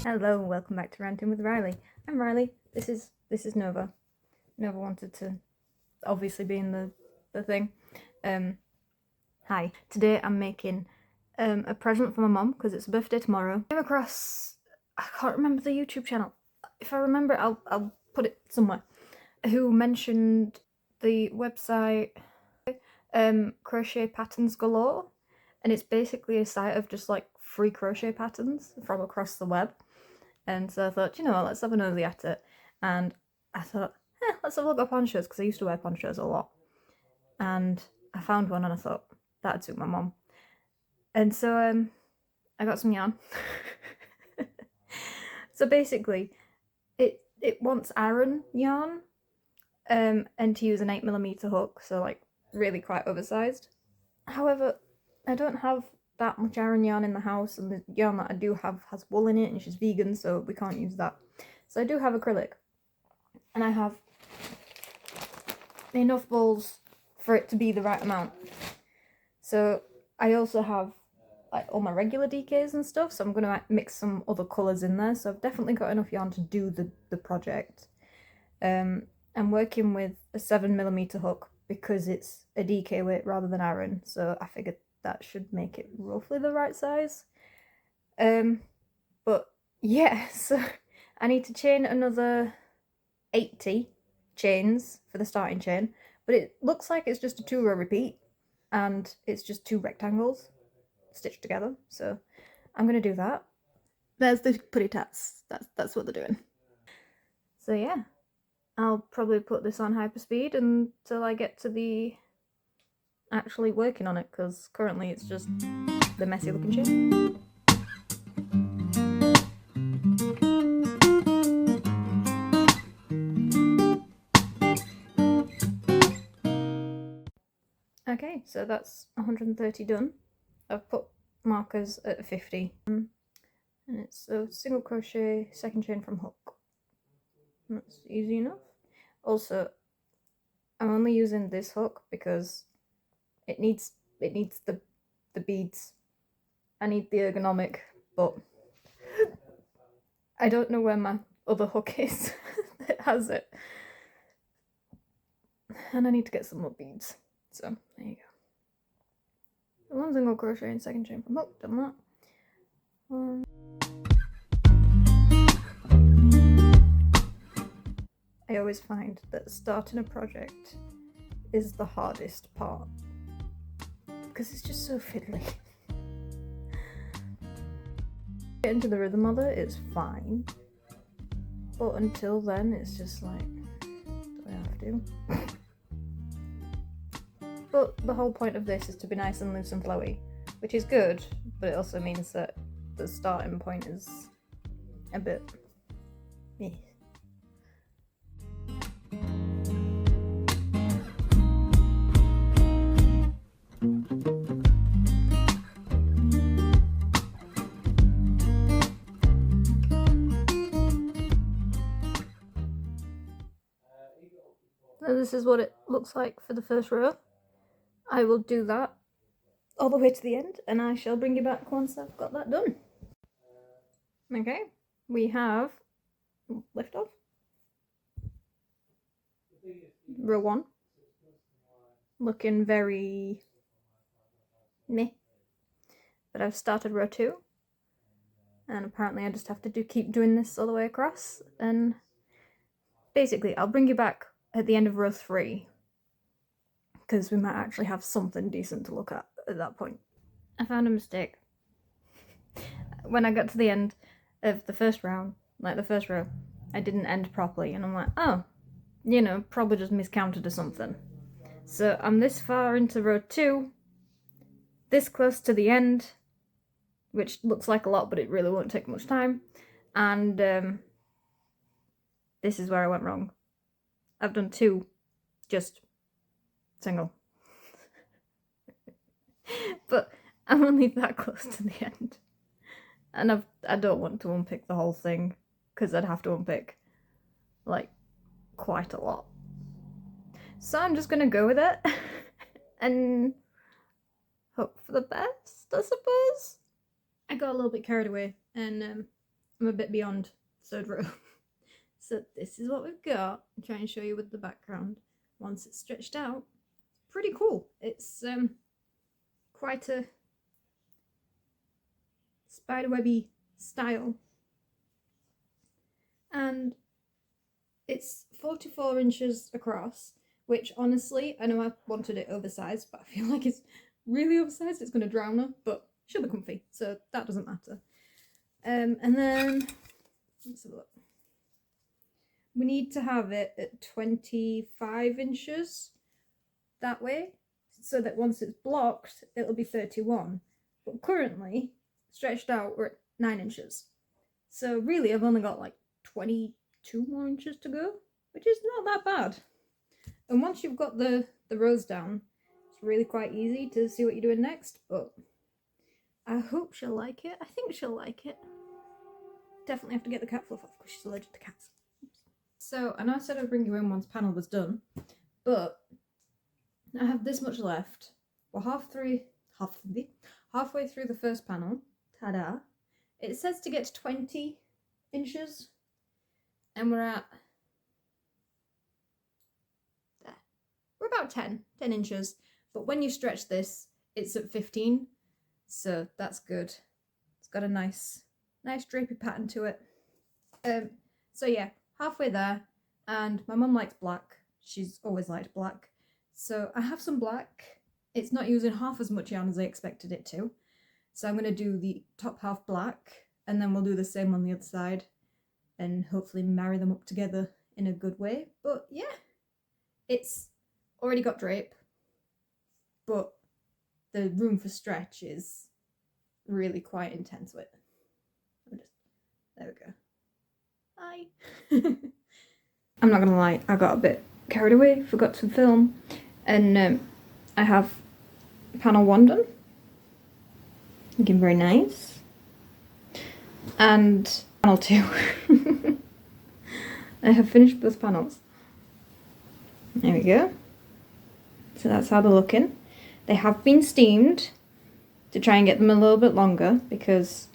Hello, welcome back to Ranting with Riley. I'm Riley. This is Nova. Nova wanted to obviously be in the thing. Hi. Today I'm making a present for my mum because it's her birthday tomorrow. I came across, I can't remember the YouTube channel. If I remember, I'll put it somewhere. Who mentioned the website Crochet Patterns Galore, and it's basically a site of just like free crochet patterns from across the web. And so I thought, you know what, let's have a nosy at it. And I thought, let's have a look at ponchos, because I used to wear ponchos a lot. And I found one and I thought, that'd suit my mum. And so I got some yarn. So basically, it wants Aran yarn, and to use an 8mm hook, so like really quite oversized. However, I don't have that much Aran yarn in the house, and the yarn that I do have has wool in it, and she's vegan, so we can't use that. So I do have acrylic, and I have enough balls for it to be the right amount. So I also have like all my regular DKs and stuff, so I'm going to mix some other colours in there. So I've definitely got enough yarn to do the project. I'm working with a 7mm hook because it's a DK weight rather than Aran, so I figured that should make it roughly the right size. But yeah, so I need to chain another 80 chains for the starting chain, but it looks like it's just a 2-row repeat, and it's just 2 rectangles stitched together, so I'm gonna do that. There's the putty tats, that's what they're doing. So yeah, I'll probably put this on hyperspeed until I get to the actually working on it, because currently it's just the messy looking chain. Okay, so that's 130 done. I've put markers at 50, and it's a single crochet, second chain from hook. That's easy enough. Also, I'm only using this hook because it needs the beads. I need the ergonomic, but I don't know where my other hook is that has it, and I need to get some more beads. So there you go. One single crochet and second chain from hook. Done that. I always find that starting a project is the hardest part because it's just so fiddly. Get into the rhythm of it, it's fine, but until then it's just like, do I have to? But the whole point of this is to be nice and loose and flowy, which is good, but it also means that the starting point is a bit meh. So this is what it looks like for the first row. I will do that all the way to the end, and I shall bring you back once I've got that done. Okay, we have lift off. Row 1. Looking very meh. But I've started row 2. And apparently I just have to keep doing this all the way across. And basically I'll bring you back at the end of row 3, because we might actually have something decent to look at that point. I found a mistake. When I got to the end of the first round, like the first row, I didn't end properly, and I'm like, oh, you know, probably just miscounted or something. So I'm this far into row 2, this close to the end, which looks like a lot, but it really won't take much time, and this is where I went wrong. I've done 2, just single. But I'm only that close to the end, and I don't want to unpick the whole thing, because I'd have to unpick like quite a lot. So I'm just gonna go with it and hope for the best, I suppose. I got a little bit carried away and I'm a bit beyond third row. So this is what we've got. I'll try and show you with the background. Once it's stretched out, pretty cool. It's quite a spiderwebby style. And it's 44 inches across, which honestly, I know I wanted it oversized, but I feel like it's really oversized. It's going to drown her, but she'll be comfy, so that doesn't matter. And then, let's have a look. We need to have it at 25 inches that way, so that once it's blocked, it'll be 31. But currently, stretched out, we're at 9 inches. So really, I've only got like 22 more inches to go, which is not that bad. And once you've got the rows down, it's really quite easy to see what you're doing next, but I hope she'll like it. I think she'll like it. Definitely have to get the cat fluff off because she's allergic to cats. So I know I said I'd bring you in once panel was done, but I have this much left. We're halfway through the first panel. Ta-da! It says to get to 20 inches, and we're at there. We're about 10 inches. But when you stretch this, it's at 15, so that's good. It's got a nice drapey pattern to it. So yeah, halfway there, and my mum likes black. She's always liked black. So I have some black. It's not using half as much yarn as I expected it to. So I'm going to do the top half black, and then we'll do the same on the other side, and hopefully marry them up together in a good way. But yeah, it's already got drape, but the room for stretch is really quite intense with it. There we go. Hi. I'm not gonna lie, I got a bit carried away, forgot to film, and I have panel 1 done, looking very nice, and panel 2. I have finished both panels. There we go. So that's how they're looking. They have been steamed to try and get them a little bit longer, because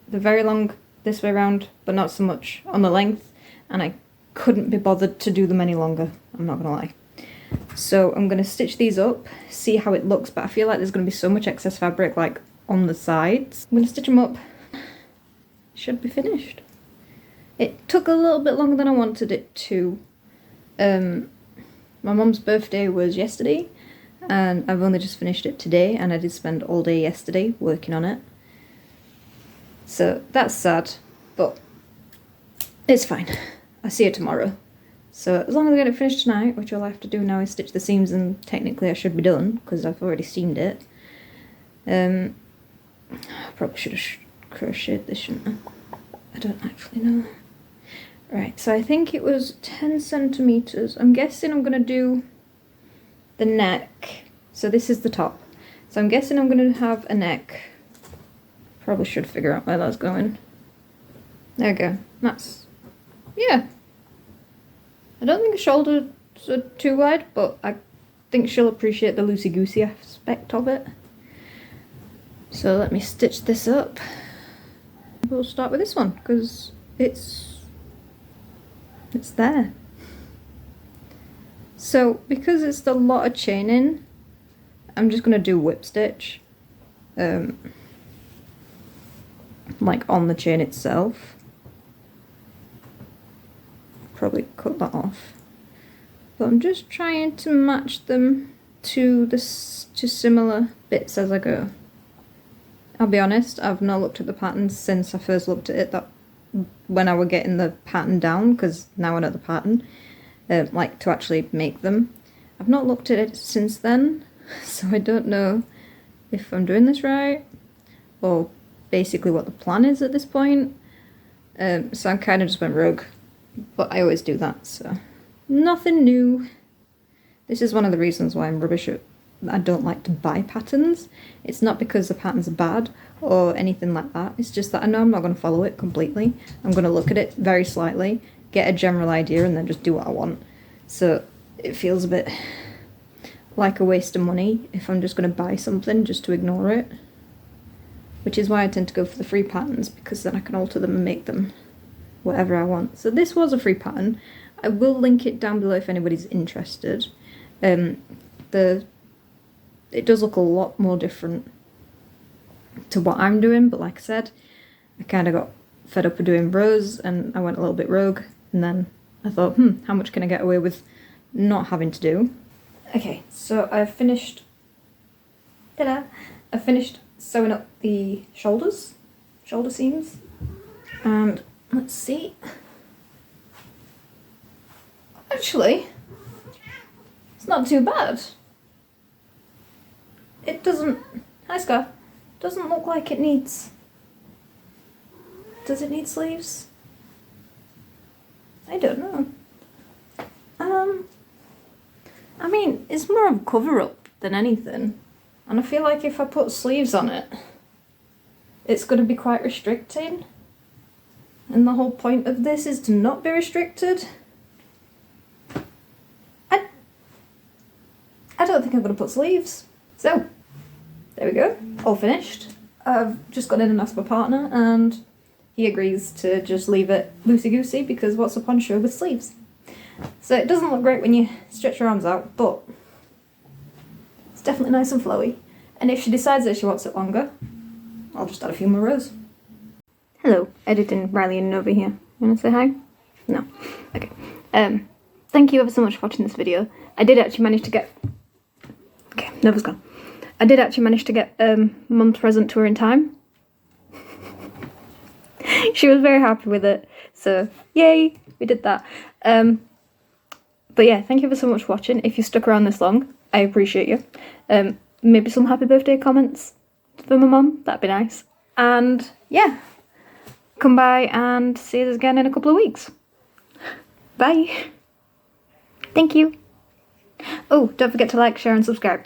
they're very long this way around, but not so much on the length, and I couldn't be bothered to do them any longer, I'm not gonna lie. So I'm gonna stitch these up, see how it looks, but I feel like there's gonna be so much excess fabric like on the sides. I'm gonna stitch them up. Should be finished. It took a little bit longer than I wanted it to. My mum's birthday was yesterday, and I've only just finished it today, and I did spend all day yesterday working on it. So that's sad, but it's fine. I see it tomorrow. So as long as I get it finished tonight, which all I have to do now is stitch the seams, and technically I should be done because I've already steamed it. I probably should have crocheted this, shouldn't I? I don't actually know. Right, so I think it was 10 centimeters. I'm guessing I'm gonna do the neck. So this is the top. So I'm guessing I'm gonna have a neck. Probably should figure out where that's going. There we go. That's, yeah. I don't think the shoulders are too wide, but I think she'll appreciate the loosey-goosey aspect of it. So let me stitch this up. We'll start with this one, because it's there. So because it's a lot of chaining, I'm just gonna do whip stitch, like on the chain itself. Probably cut that off, but I'm just trying to match them to similar bits as I go. I'll be honest, I've not looked at the patterns since I first looked at it, that when I were getting the pattern down, because now I know the pattern, like to actually make them. I've not looked at it since then, so I don't know if I'm doing this right, or basically what the plan is at this point. So I kind of just went rogue, but I always do that, so nothing new. This is one of the reasons why I'm rubbish at, I don't like to buy patterns. It's not because the patterns are bad or anything like that, it's just that I know I'm not going to follow it completely. I'm going to look at it very slightly, get a general idea, and then just do what I want. So it feels a bit like a waste of money if I'm just going to buy something just to ignore it. which is why I tend to go for the free patterns, because then I can alter them and make them whatever I want. So this was a free pattern. I will link it down below if anybody's interested. It does look a lot more different to what I'm doing, but like I said, I kind of got fed up with doing rows and I went a little bit rogue, and then I thought, how much can I get away with not having to do? Okay, so I've finished, ta-da! I've finished sewing up the shoulder seams, and let's see. Actually, it's not too bad. It doesn't, hi Scar, doesn't look like it needs, does it need sleeves? I don't know. I mean, it's more of a cover-up than anything, and I feel like if I put sleeves on it, it's going to be quite restricting, and the whole point of this is to not be restricted. I don't think I'm going to put sleeves. So, there we go, all finished. I've just gone in and asked my partner, and he agrees to just leave it loosey-goosey, because what's a poncho with sleeves? So it doesn't look great when you stretch your arms out, but it's definitely nice and flowy. And if she decides that she wants it longer, I'll just add a few more rows. Hello, editing Riley and Nova here. You want to say hi? No. Okay. Thank you ever so much for watching this video. I did actually manage to get... Okay, Nova's gone. I did actually manage to get Mum's present to her in time. She was very happy with it, so yay, we did that. But yeah, thank you ever so much for watching. If you stuck around this long, I appreciate you. Maybe some happy birthday comments for my mum, that'd be nice. And yeah, come by and see us again in a couple of weeks. Bye. Thank you. Oh, don't forget to like, share and subscribe.